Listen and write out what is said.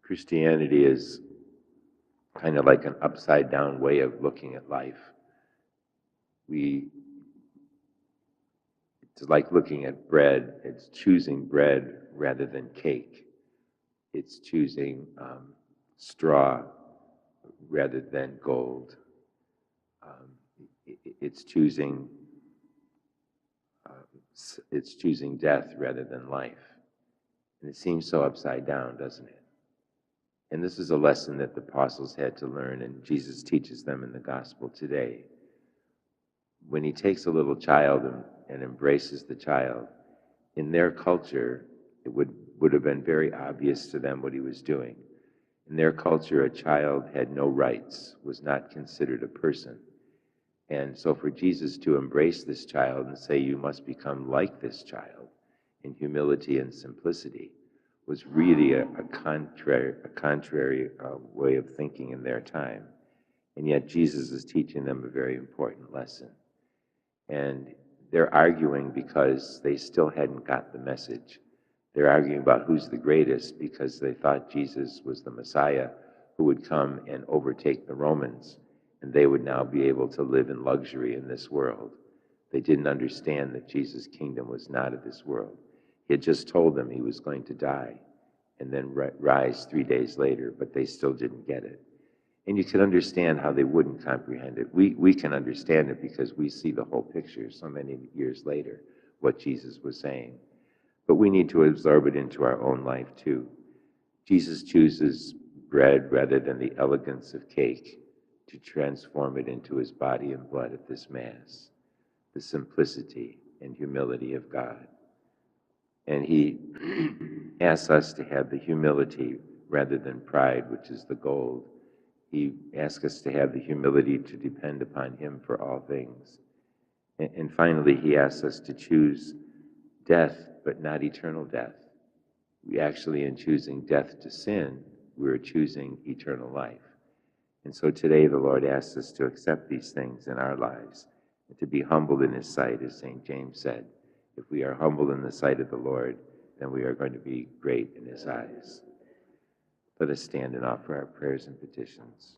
Christianity is kind of like an upside down way of looking at life. It's like looking at bread. It's choosing bread rather than cake. It's choosing straw rather than gold. It's choosing death rather than life. And it seems so upside down, doesn't it? And this is a lesson that the apostles had to learn, and Jesus teaches them in the gospel today. When he takes a little child and embraces the child, in their culture, it would have been very obvious to them what he was doing. In their culture, a child had no rights, was not considered a person. And so for Jesus to embrace this child and say, you must become like this child in humility and simplicity, was really a contrary way of thinking in their time. And yet Jesus is teaching them a very important lesson. And they're arguing because they still hadn't got the message. They're arguing about who's the greatest because they thought Jesus was the Messiah who would come and overtake the Romans, and they would now be able to live in luxury in this world. They didn't understand that Jesus' kingdom was not of this world. He had just told them he was going to die and then rise 3 days later, but they still didn't get it. And you can understand how they wouldn't comprehend it. We can understand it because we see the whole picture so many years later, what Jesus was saying. But we need to absorb it into our own life too. Jesus chooses bread rather than the elegance of cake to transform it into his body and blood at this Mass, the simplicity and humility of God. And he asks us to have the humility rather than pride, which is the gold. He asks us to have the humility to depend upon him for all things. And finally, he asks us to choose death, but not eternal death. We actually, in choosing death to sin, we're choosing eternal life. And so today the Lord asks us to accept these things in our lives and to be humbled in his sight, as St. James said. If we are humble in the sight of the Lord, then we are going to be great in his eyes. Let us stand and offer our prayers and petitions.